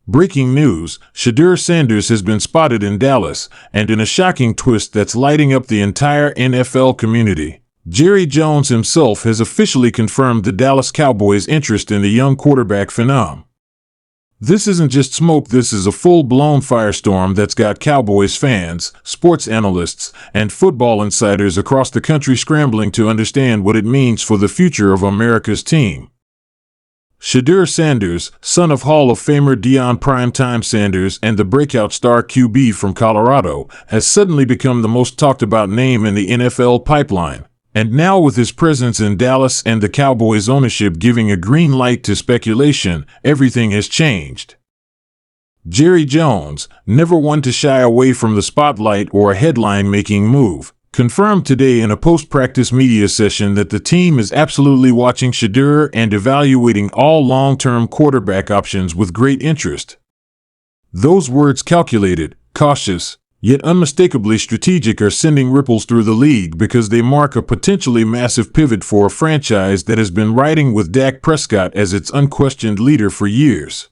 Breaking news, Shedeur Sanders has been spotted in Dallas, and in a shocking twist that's lighting up the entire NFL community. Jerry Jones himself has officially confirmed the Dallas Cowboys' interest in the young quarterback phenom. This isn't just smoke, this is a full-blown firestorm that's got Cowboys fans, sports analysts, and football insiders across the country scrambling to understand what it means for the future of America's team. Shedeur Sanders, son of Hall of Famer Deion "Primetime" Sanders and the breakout star QB from Colorado, has suddenly become the most talked-about name in the NFL pipeline. And now, with his presence in Dallas and the Cowboys' ownership giving a green light to speculation, everything has changed. Jerry Jones, never one to shy away from the spotlight or a headline-making move, confirmed today in a post-practice media session that the team is absolutely watching Shedeur and evaluating all long-term quarterback options with great interest. Those words, calculated, cautious, yet unmistakably strategic, are sending ripples through the league because they mark a potentially massive pivot for a franchise that has been riding with Dak Prescott as its unquestioned leader for years.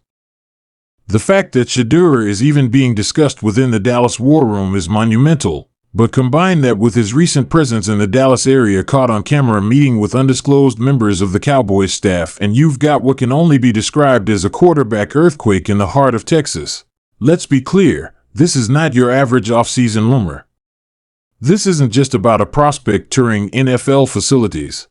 The fact that Shedeur is even being discussed within the Dallas war room is monumental. But combine that with his recent presence in the Dallas area, caught on camera meeting with undisclosed members of the Cowboys staff, and you've got what can only be described as a quarterback earthquake in the heart of Texas. Let's be clear, this is not your average off-season rumor. This isn't just about a prospect touring NFL facilities.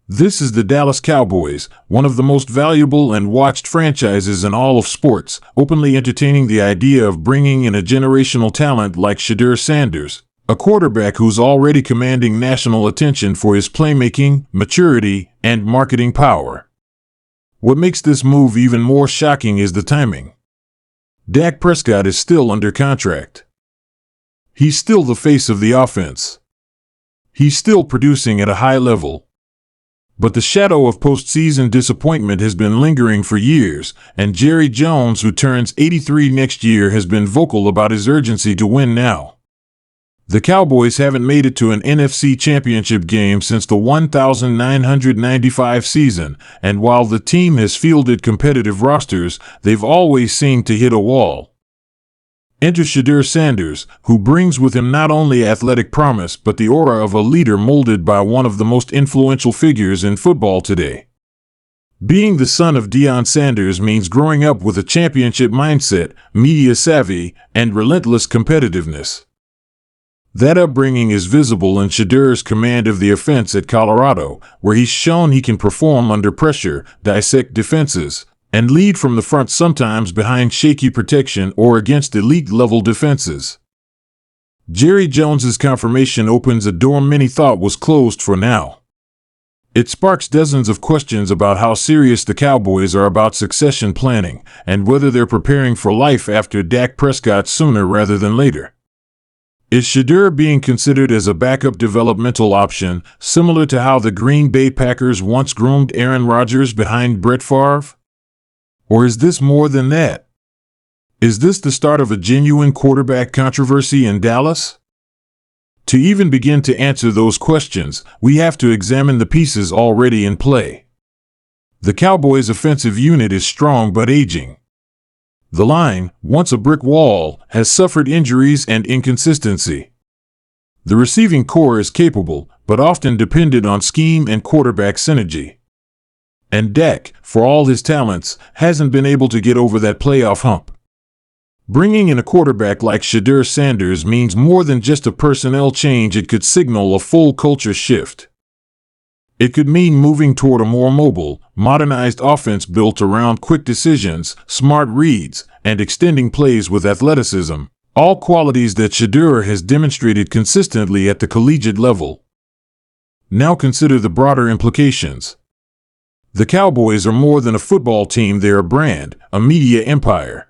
This is the Dallas Cowboys, one of the most valuable and watched franchises in all of sports, openly entertaining the idea of bringing in a generational talent like Shedeur Sanders, a quarterback who's already commanding national attention for his playmaking, maturity, and marketing power. What makes this move even more shocking is the timing. Dak Prescott is still under contract. He's still the face of the offense. He's still producing at a high level. But the shadow of postseason disappointment has been lingering for years, and Jerry Jones, who turns 83 next year, has been vocal about his urgency to win now. The Cowboys haven't made it to an NFC championship game since the 1995 season, and while the team has fielded competitive rosters, they've always seemed to hit a wall. Enter Shedeur Sanders, who brings with him not only athletic promise but the aura of a leader molded by one of the most influential figures in football today. Being the son of Deion Sanders means growing up with a championship mindset, media savvy, and relentless competitiveness. That upbringing is visible in Shedeur's command of the offense at Colorado, where he's shown he can perform under pressure, dissect defenses, and lead from the front, sometimes behind shaky protection or against elite-level defenses. Jerry Jones's confirmation opens a door many thought was closed for now. It sparks dozens of questions about how serious the Cowboys are about succession planning and whether they're preparing for life after Dak Prescott sooner rather than later. Is Shedeur being considered as a backup developmental option, similar to how the Green Bay Packers once groomed Aaron Rodgers behind Brett Favre? Or is this more than that? Is this the start of a genuine quarterback controversy in Dallas? To even begin to answer those questions, we have to examine the pieces already in play. The Cowboys' offensive unit is strong but aging. The line, once a brick wall, has suffered injuries and inconsistency. The receiving core is capable, but often dependent on scheme and quarterback synergy. And Dak, for all his talents, hasn't been able to get over that playoff hump. Bringing in a quarterback like Shedeur Sanders means more than just a personnel change. It could signal a full culture shift. It could mean moving toward a more mobile, modernized offense built around quick decisions, smart reads, and extending plays with athleticism, all qualities that Shedeur has demonstrated consistently at the collegiate level. Now consider the broader implications. The Cowboys are more than a football team, they're a brand, a media empire.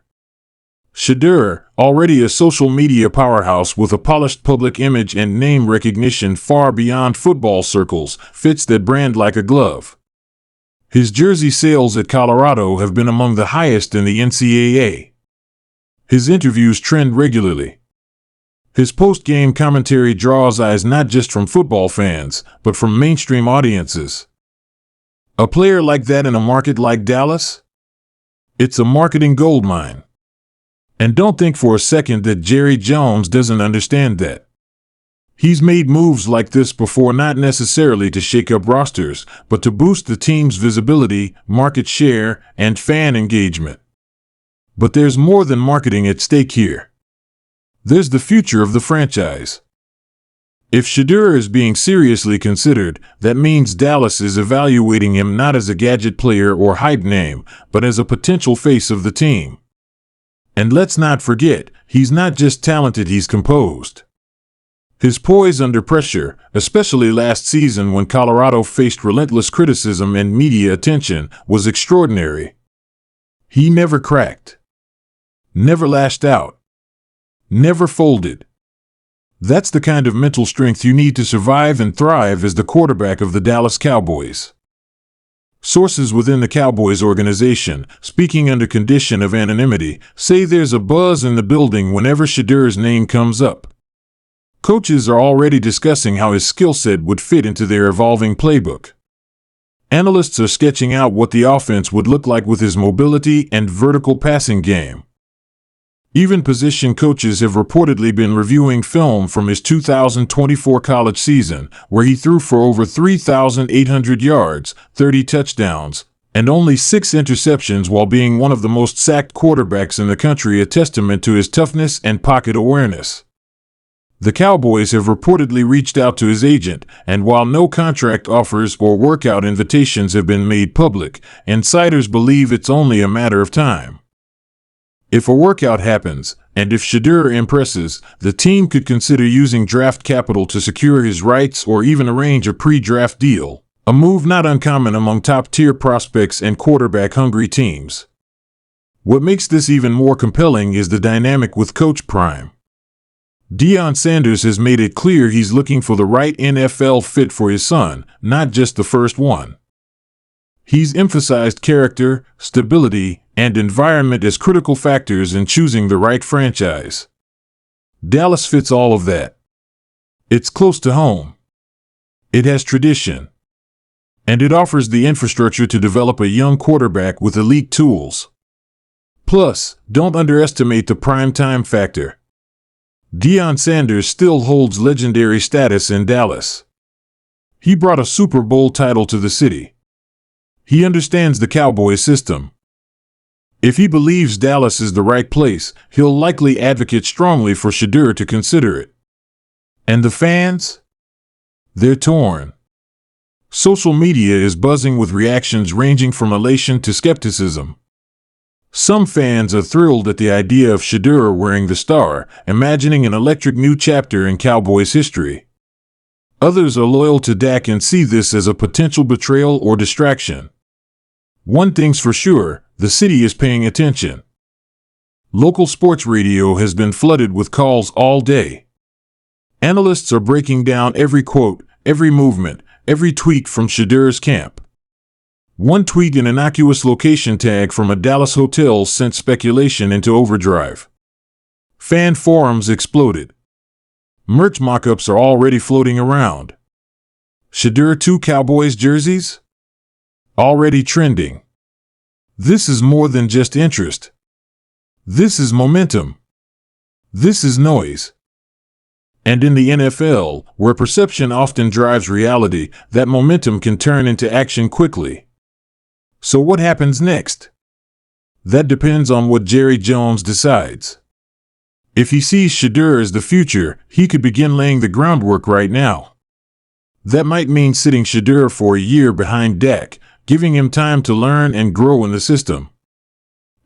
Shedeur, already a social media powerhouse with a polished public image and name recognition far beyond football circles, fits that brand like a glove. His jersey sales at Colorado have been among the highest in the NCAA. His interviews trend regularly. His post-game commentary draws eyes not just from football fans, but from mainstream audiences. A player like that in a market like Dallas? It's a marketing goldmine. And don't think for a second that Jerry Jones doesn't understand that. He's made moves like this before, not necessarily to shake up rosters, but to boost the team's visibility, market share, and fan engagement. But there's more than marketing at stake here. There's the future of the franchise. If Shedeur is being seriously considered, that means Dallas is evaluating him not as a gadget player or hype name, but as a potential face of the team. And let's not forget, he's not just talented, he's composed. His poise under pressure, especially last season when Colorado faced relentless criticism and media attention, was extraordinary. He never cracked. Never lashed out. Never folded. That's the kind of mental strength you need to survive and thrive as the quarterback of the Dallas Cowboys. Sources within the Cowboys organization, speaking under condition of anonymity, say there's a buzz in the building whenever Shedeur's name comes up. Coaches are already discussing how his skill set would fit into their evolving playbook. Analysts are sketching out what the offense would look like with his mobility and vertical passing game. Even position coaches have reportedly been reviewing film from his 2024 college season, where he threw for over 3,800 yards, 30 touchdowns, and only 6 interceptions while being one of the most sacked quarterbacks in the country, a testament to his toughness and pocket awareness. The Cowboys have reportedly reached out to his agent, and while no contract offers or workout invitations have been made public, insiders believe it's only a matter of time. If a workout happens, and if Shedeur impresses, the team could consider using draft capital to secure his rights or even arrange a pre-draft deal, a move not uncommon among top-tier prospects and quarterback-hungry teams. What makes this even more compelling is the dynamic with Coach Prime. Deion Sanders has made it clear he's looking for the right NFL fit for his son, not just the first one. He's emphasized character, stability, and environment as critical factors in choosing the right franchise. Dallas fits all of that. It's close to home. It has tradition. And it offers the infrastructure to develop a young quarterback with elite tools. Plus, don't underestimate the primetime factor. Deion Sanders still holds legendary status in Dallas. He brought a Super Bowl title to the city. He understands the Cowboy system. If he believes Dallas is the right place, he'll likely advocate strongly for Shedeur to consider it. And the fans? They're torn. Social media is buzzing with reactions ranging from elation to skepticism. Some fans are thrilled at the idea of Shedeur wearing the star, imagining an electric new chapter in Cowboys history. Others are loyal to Dak and see this as a potential betrayal or distraction. One thing's for sure, the city is paying attention. Local sports radio has been flooded with calls all day. Analysts are breaking down every quote, every movement, every tweet from Shedeur's camp. One tweet, an innocuous location tag from a Dallas hotel, sent speculation into overdrive. Fan forums exploded. Merch mock-ups are already floating around. Shedeur 2 Cowboys jerseys? Already trending. This is more than just interest. This is momentum. This is noise. And in the NFL, where perception often drives reality, that momentum can turn into action quickly. So what happens next? That depends on what Jerry Jones decides. If he sees Shedeur as the future, he could begin laying the groundwork right now. That might mean sitting Shedeur for a year behind Dak, giving him time to learn and grow in the system.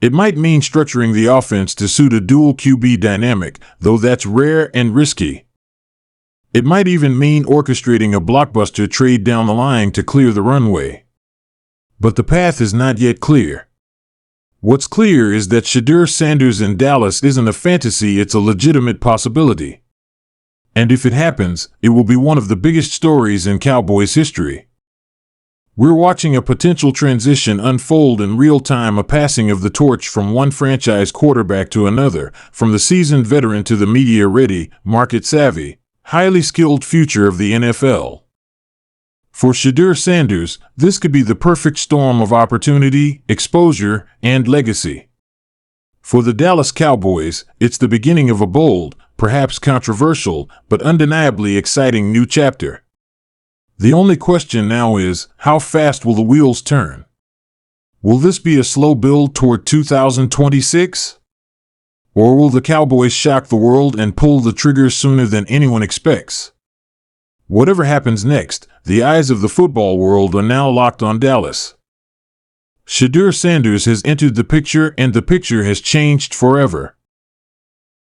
It might mean structuring the offense to suit a dual QB dynamic, though that's rare and risky. It might even mean orchestrating a blockbuster trade down the line to clear the runway. But the path is not yet clear. What's clear is that Shedeur Sanders in Dallas isn't a fantasy, it's a legitimate possibility. And if it happens, it will be one of the biggest stories in Cowboys history. We're watching a potential transition unfold in real time, a passing of the torch from one franchise quarterback to another, from the seasoned veteran to the media-ready, market-savvy, highly skilled future of the NFL. For Shedeur Sanders, this could be the perfect storm of opportunity, exposure, and legacy. For the Dallas Cowboys, it's the beginning of a bold, perhaps controversial, but undeniably exciting new chapter. The only question now is, how fast will the wheels turn? Will this be a slow build toward 2026? Or will the Cowboys shock the world and pull the trigger sooner than anyone expects? Whatever happens next, the eyes of the football world are now locked on Dallas. Shedeur Sanders has entered the picture, and the picture has changed forever.